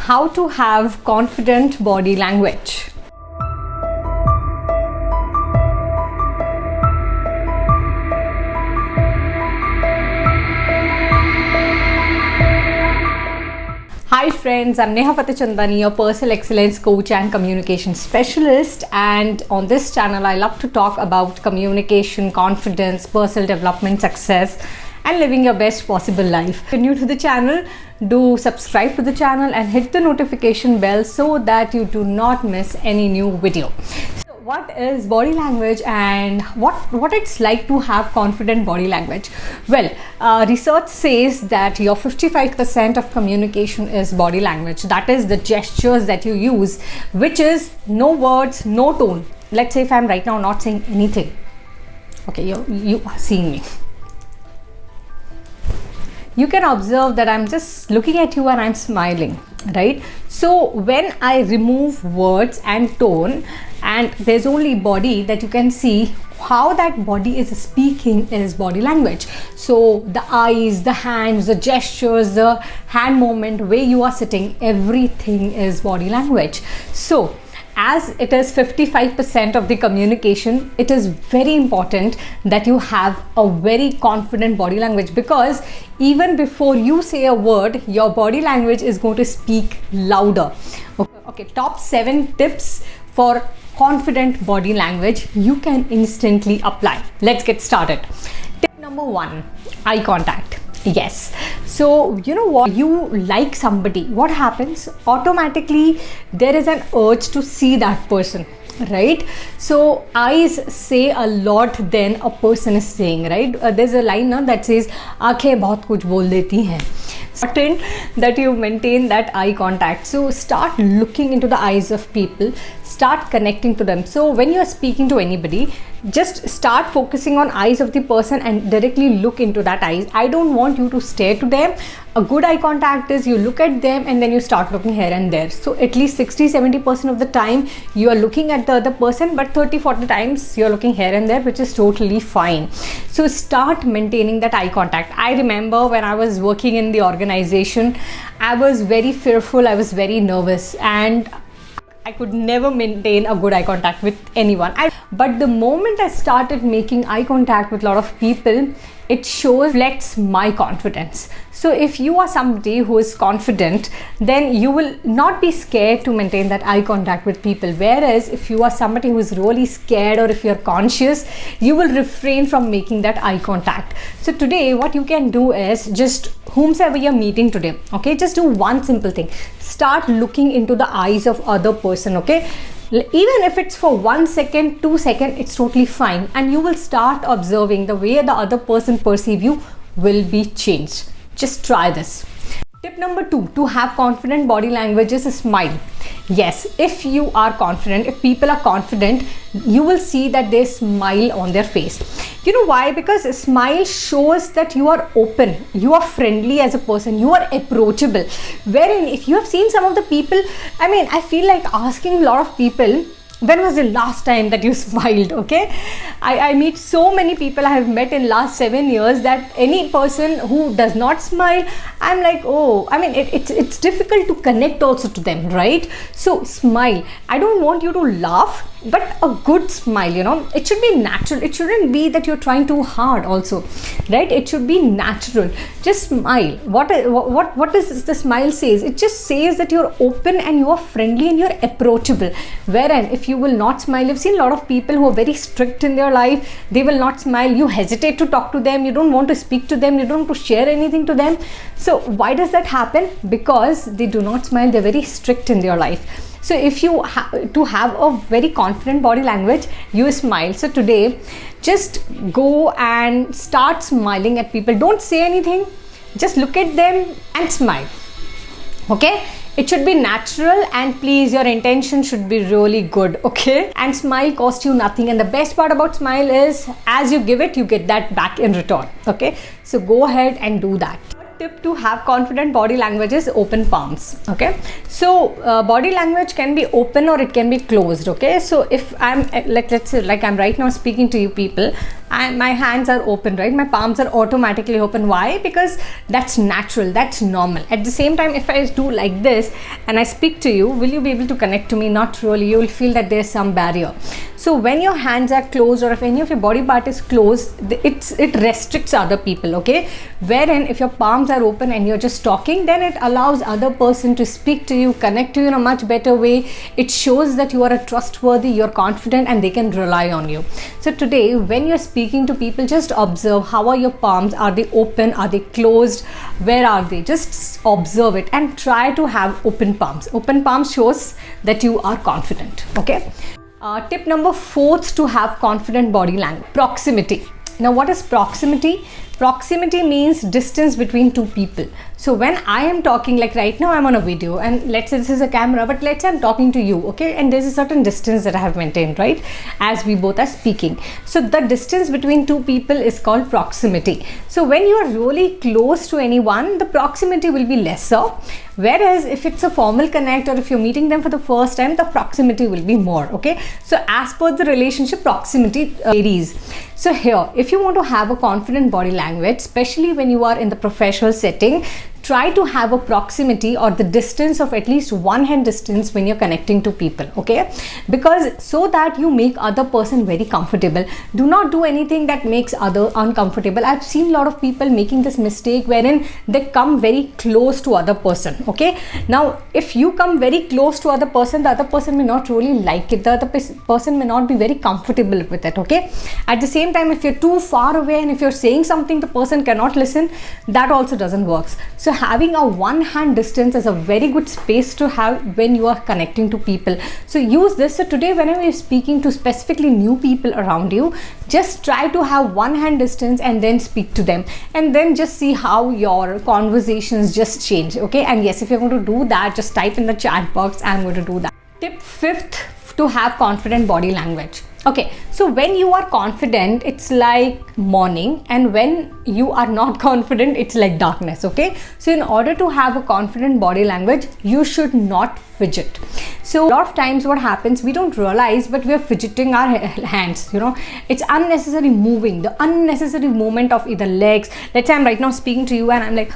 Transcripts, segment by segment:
how to have confident body language. Hi friends, I'm Neha Fatehchandani, your personal excellence coach and communication specialist, and on this channel I love to talk about communication, confidence, personal development, success and living your best possible life. If you're new to the channel, do subscribe to the channel and hit the notification bell so that you do not miss any new video. What is body language and what it's like to have confident body language? Well, research says that your 55% of communication is body language. That is the gestures that you use, which is no words, no tone. Let's say if I'm right now not saying anything, okay, you are seeing me, you can observe that I'm just looking at you and I'm smiling, right? So when I remove words and tone and there's only body, that you can see how that body is speaking is body language. So the eyes, the hands, the gestures, the hand movement, where you are sitting, everything is body language. So as it is 55% of the communication, it is very important that you have a very confident body language, because even before you say a word, your body language is going to speak louder. Okay, top 7 tips for confident body language you can instantly apply. Let's get started. Tip number 1, eye contact. Yes, so you know what, you like somebody, what happens? Automatically there is an urge to see that person, right? So eyes say a lot than a person is saying, right? There's a line now that says आँखें बहुत कुछ बोल देती हैं. Important that you maintain that eye contact. So start looking into the eyes of people, start connecting to them. So when you are speaking to anybody, just start focusing on eyes of the person and directly look into that eyes. I don't want you to stare to them. A good eye contact is you look at them and then you start looking here and there. So at least 60-70% of the time you are looking at the other person, but 30-40 times you are looking here and there, which is totally fine. So start maintaining that eye contact. I remember when I was working in the organization, I was very fearful, I was very nervous, and I could never maintain a good eye contact with anyone. But the moment I started making eye contact with a lot of people, it reflects my confidence. So if you are somebody who is confident, then you will not be scared to maintain that eye contact with people. Whereas if you are somebody who is really scared, or if you're conscious, you will refrain from making that eye contact. So today what you can do is, just whomsoever you're meeting today, okay, just do one simple thing. Start looking into the eyes of other person, okay? Even if it's for 1 second, 2 seconds, it's totally fine. And you will start observing the way the other person perceive you will be changed. Just try this. Tip number 2 to have confident body language is a smile. Yes, if you are confident, if people are confident, you will see that they smile on their face. You know why? Because a smile shows that you are open, you are friendly as a person, you are approachable. Wherein if you have seen some of the people, I feel like asking a lot of people, when was the last time that you smiled? Okay, I meet so many people I have met in last 7 years, that any person who does not smile, I'm like, oh, it's difficult to connect also to them, right? So smile. I don't want you to laugh, but a good smile, you know, it should be natural. It shouldn't be that you're trying too hard also, right? It should be natural. Just smile. What does the smile says? It just says that you're open and you are friendly and you're approachable. Wherein if you will not smile, you've seen a lot of people who are very strict in their life, they will not smile, you hesitate to talk to them, you don't want to speak to them, you don't want to share anything to them. So why does that happen? Because they do not smile, they're very strict in their life. So if you to have a very confident body language, you smile. So today, just go and start smiling at people. Don't say anything, just look at them and smile. Okay, it should be natural, and please, your intention should be really good. Okay, and smile costs you nothing, and the best part about smile is, as you give it, you get that back in return. Okay, so go ahead and do that. tip to have confident body language is open palms. Okay, so body language can be open or it can be closed. Okay, so if I'm let's say like I'm right now speaking to you people, and my hands are open, right? My palms are automatically open. Why? Because that's natural, that's normal. At the same time, if I do like this and I speak to you, will you be able to connect to me? Not really. You will feel that there's some barrier. So when your hands are closed, or if any of your body part is closed, it restricts other people. Okay, wherein if your palms are open and you're just talking, then it allows other person to speak to you, connect to you in a much better way. It shows that you are a trustworthy, you're confident, and they can rely on you. So today, when you're speaking to people, just observe how are your palms. Are they open? Are they closed? Where are they? Just observe it and try to have open palms. Open palms shows that you are confident. Okay. Tip number 4 to have confident body language: proximity. Now, what is proximity? Proximity means distance between two people. So when I am talking, like right now I'm on a video, and let's say this is a camera, but let's say I'm talking to you, okay, and there's a certain distance that I have maintained, right, as we both are speaking. So the distance between two people is called proximity. So when you are really close to anyone, the proximity will be lesser, whereas if it's a formal connect or if you're meeting them for the first time, the proximity will be more. Okay, so as per the relationship, proximity varies. So here, if you want to have a confident body language, especially when you are in the professional setting, try to have a proximity or the distance of at least one hand distance when you're connecting to people. Okay, because so that you make other person very comfortable. Do not do anything that makes other uncomfortable. I've seen a lot of people making this mistake wherein they come very close to other person. Okay, now if you come very close to other person, the other person may not really like it, the other person may not be very comfortable with it. Okay, at the same time, if you're too far away and if you're saying something the person cannot listen, that also doesn't work. So having a one hand distance is a very good space to have when you are connecting to people. So use this. So today, whenever you're speaking to specifically new people around you, just try to have one hand distance and then speak to them, and then just see how your conversations just change. Okay, and yes, if you're going to do that, just type in the chat box. I'm going to do that. Tip 5th to have confident body language. Okay, so when you are confident, it's like morning, and when you are not confident, it's like darkness. Okay, so in order to have a confident body language, you should not fidget. So a lot of times what happens, we don't realize, but we are fidgeting our hands. You know, it's unnecessary moving, the unnecessary movement of either legs. Let's say I'm right now speaking to you and I'm like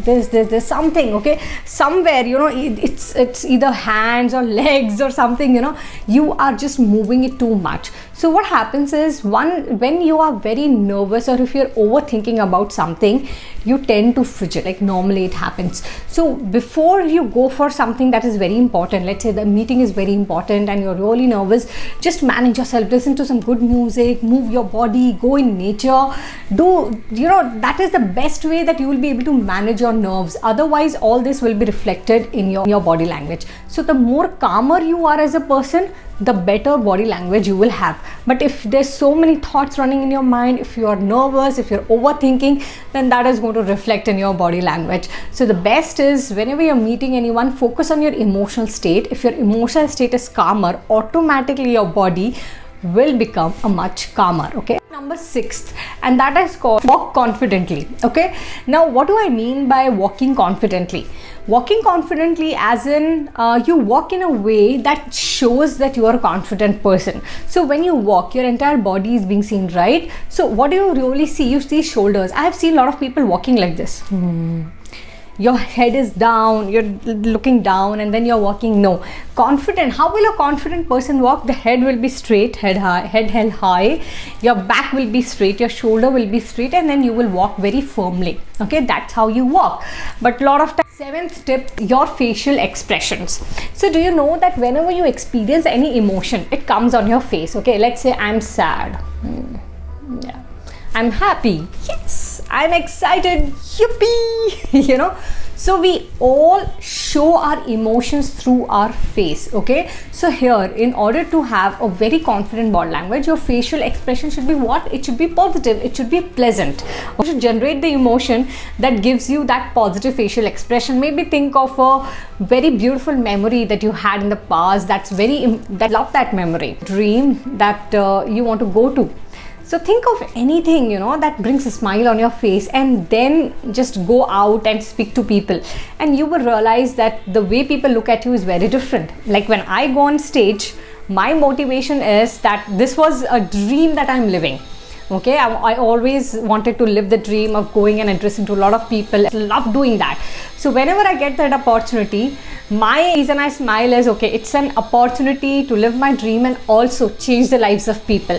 there's something, okay, somewhere, you know, it's either hands or legs or something, you know, you are just moving it too much. So what happens is, when you are very nervous or if you're overthinking about something, you tend to fidget, like normally it happens. So before you go for something that is very important, let's say the meeting is very important and you're really nervous, just manage yourself, listen to some good music, move your body, go in nature, do, you know, that is the best way that you will be able to manage your nerves. Otherwise all this will be reflected in your body language. So the more calmer you are as a person, the better body language you will have. But if there's so many thoughts running in your mind, if you are nervous, if you're overthinking, then that is going to reflect in your body language. So the best is, whenever you're meeting anyone, focus on your emotional state. If your emotional state is calmer, automatically your body will become a much calmer. Okay, number 6th, and that is called walk confidently. Okay, now what do I mean by walking confidently? Walking confidently as in you walk in a way that shows that you are a confident person. So when you walk, your entire body is being seen, right? So what do you really see? You see shoulders. I have seen a lot of people walking like this. Your head is down, you're looking down, and then you're walking. No, confident. How will a confident person walk? The head will be straight, head held high, your back will be straight, your shoulder will be straight, and then you will walk very firmly. Okay, that's how you walk. But a lot of times, 7th tip, your facial expressions. So do you know that whenever you experience any emotion, it comes on your face? Okay, let's say I'm sad. Yeah. I'm happy. Yes. I'm excited. Yippee. You know, so we all show our emotions through our face. Okay, so here, in order to have a very confident body language, your facial expression should be what? It should be positive, it should be pleasant. You should generate the emotion that gives you that positive facial expression. Maybe think of a very beautiful memory that you had in the past, that love that memory, dream that you want to go to. So think of anything, that brings a smile on your face, and then just go out and speak to people, and you will realize that the way people look at you is very different. Like when I go on stage, my motivation is that this was a dream that I'm living. Okay, I always wanted to live the dream of going and addressing to a lot of people. I love doing that. So whenever I get that opportunity, my reason I smile is, okay, it's an opportunity to live my dream and also change the lives of people.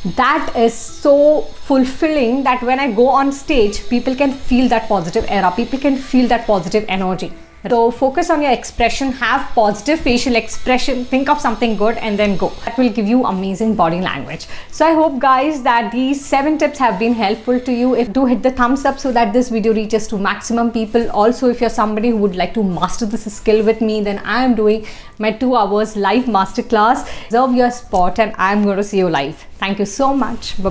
That is so fulfilling that when I go on stage, people can feel that positive era, people can feel that positive energy. So focus on your expression, have positive facial expression, think of something good and then go. That will give you amazing body language. So I hope guys that these 7 tips have been helpful to you. If do hit the thumbs up so that this video reaches to maximum people. Also, if you're somebody who would like to master this skill with me, then I am doing my 2 hours live masterclass. Reserve your spot and I'm going to see you live. Thank you so much. Bye.